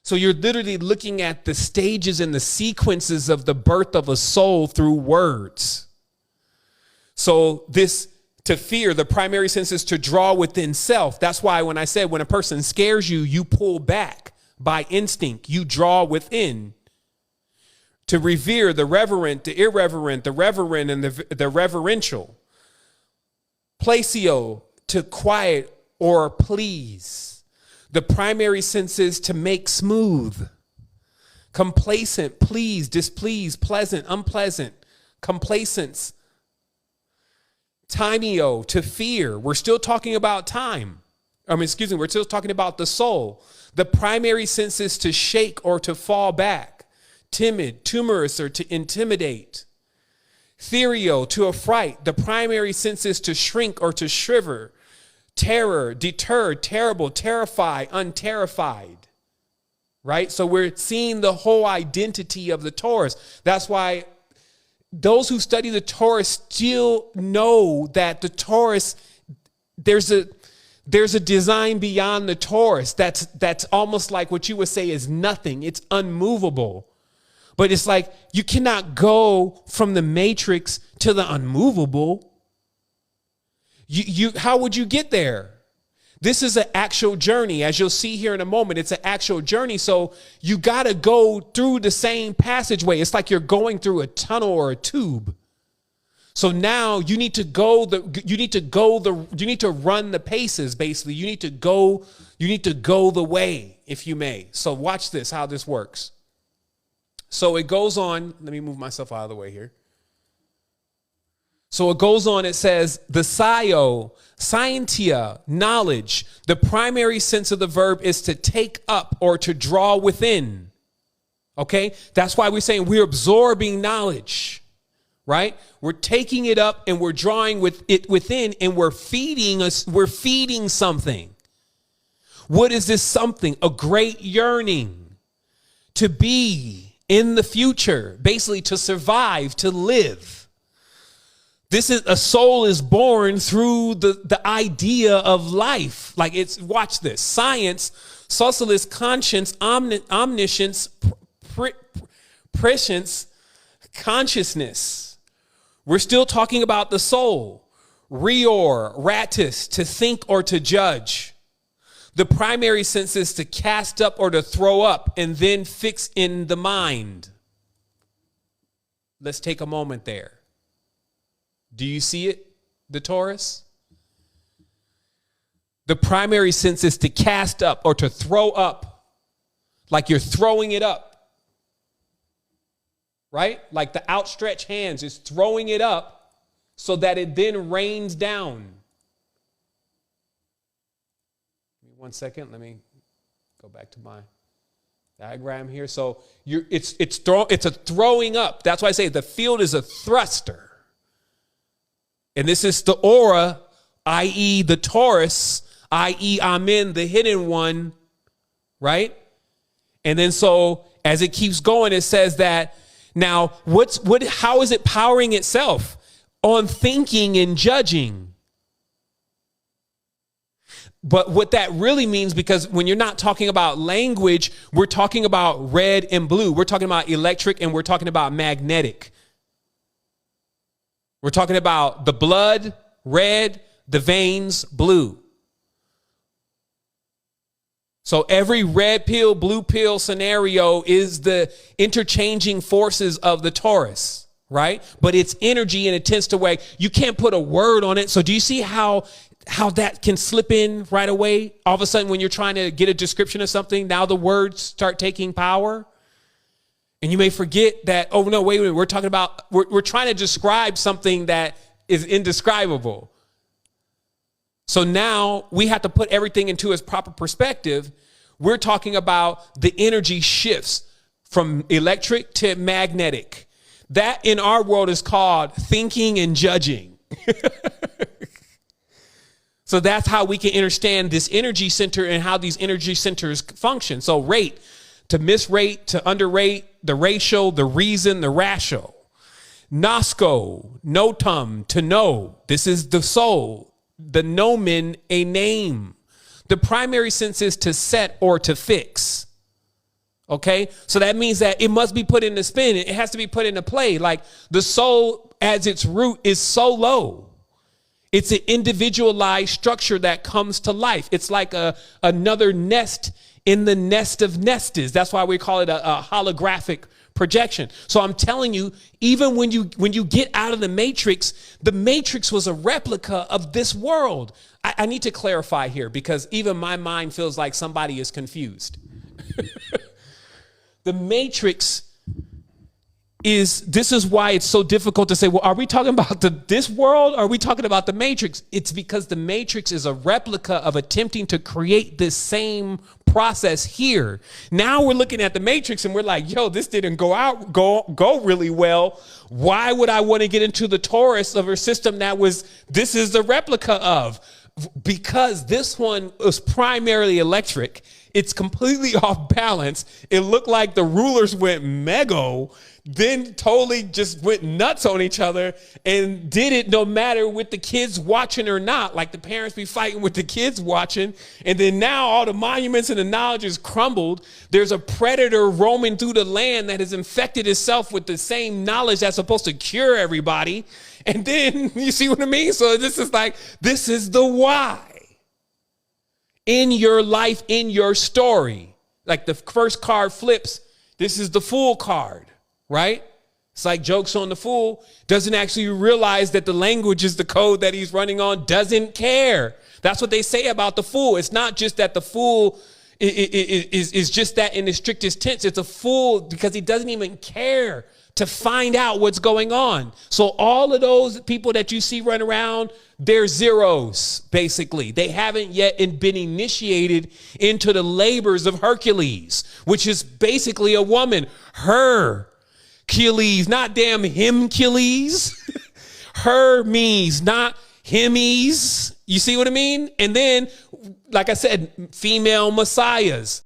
So you're literally looking at the stages and the sequences of the birth of a soul through words. So this, to fear, the primary sense is to draw within self. That's why when I said when a person scares you, you pull back by instinct. You draw within. To revere, the reverent, the irreverent, the reverend, and the reverential. Placio, to quiet or please. The primary sense is to make smooth. Complacent, please, displease, pleasant, unpleasant. Complacence. Timeo, to fear. We're still talking about time. We're still talking about the soul. The primary sense is to shake or to fall back. Timid, timorous, or to intimidate. Therio, to affright. The primary sense is to shrink or to shiver. Terror, deter, terrible, terrify, unterrified. Right? So we're seeing the whole identity of the Taurus. That's why those who study the Taurus still know that the Taurus, there's a design beyond the Taurus that's almost like what you would say is nothing. It's unmovable. But it's like you cannot go from the matrix to the unmovable. How would you get there? This is an actual journey. As you'll see here in a moment, it's an actual journey. So you got to go through the same passageway. It's like you're going through a tunnel or a tube. So now you need to run the paces, basically. You need to go the way, if you may. So watch this, how this works. So it goes on. Let me move myself out of the way here. So it goes on. It says the scientia, knowledge. The primary sense of the verb is to take up or to draw within. Okay. That's why we're saying we're absorbing knowledge, right? We're taking it up and we're drawing with it within, and we're feeding us. We're feeding something. What is this something? A great yearning to be in the future, basically to survive, to live. This is a soul is born through the idea of life. Like it's, watch this. Science, socialist conscience, omniscience, prescience, consciousness. We're still talking about the soul. Rior, ratus, to think or to judge. The primary sense is to cast up or to throw up and then fix in the mind. Let's take a moment there. Do you see it, the Taurus? The primary sense is to cast up or to throw up, like you're throwing it up, right? Like the outstretched hands is throwing it up so that it then rains down. 1 second. Let me go back to my diagram here. So it's a throwing up. That's why I say the field is a thruster. And this is the aura, i.e. the Taurus, i.e. Amen, the hidden one, right? And then so as it keeps going, it says that now how is it powering itself? On thinking and judging. But what that really means, because when you're not talking about language, we're talking about red and blue. We're talking about electric and we're talking about magnetic. We're talking about the blood, red, the veins, blue. So every red pill, blue pill scenario is the interchanging forces of the Taurus, right? But it's energy and it tends to weigh. You can't put a word on it. So do you see how that can slip in right away? All of a sudden, when you're trying to get a description of something, now the words start taking power. And you may forget that, oh, no, wait a minute. We're talking about, we're trying to describe something that is indescribable. So now we have to put everything into its proper perspective. We're talking about the energy shifts from electric to magnetic. That in our world is called thinking and judging. So that's how we can understand this energy center and how these energy centers function. So rate, to misrate, to underrate, the ratio, the reason, the ratio. Nosco, notum, to know. This is the soul. The nomen, a name. The primary sense is to set or to fix. Okay, so that means that it must be put into spin. It has to be put into play. Like the soul as its root is so low. It's an individualized structure that comes to life. It's like another nest in the nest of nestes. That's why we call it a holographic projection. So I'm telling you, even when you get out of the matrix was a replica of this world. I need to clarify here because even my mind feels like somebody is confused. The matrix this is why it's so difficult to say, well, are we talking about this world? Or are we talking about the matrix? It's because the matrix is a replica of attempting to create this same process here. Now we're looking at the matrix and we're like, yo, this didn't go really well. Why would I want to get into the torus of a system this is the replica of? Because this one was primarily electric. It's completely off balance. It looked like the rulers went mego, then totally just went nuts on each other and did it no matter with the kids watching or not. Like the parents be fighting with the kids watching. And then now all the monuments and the knowledge is crumbled. There's a predator roaming through the land that has infected itself with the same knowledge that's supposed to cure everybody. And then you see what I mean? So this is the why. In your life, in your story. Like the first card flips, this is the fool card, right? It's like jokes on the fool, doesn't actually realize that the language is the code that he's running on, doesn't care. That's what they say about the fool. It's not just that the fool is just that in the strictest tense. It's a fool because he doesn't even care to find out what's going on. So all of those people that you see run around, they're zeros, basically. They haven't yet been initiated into the labors of Hercules, which is basically a woman. Hercules, not damn Himcules. Hermes, not Hemis. You see what I mean? And then, like I said, female messiahs.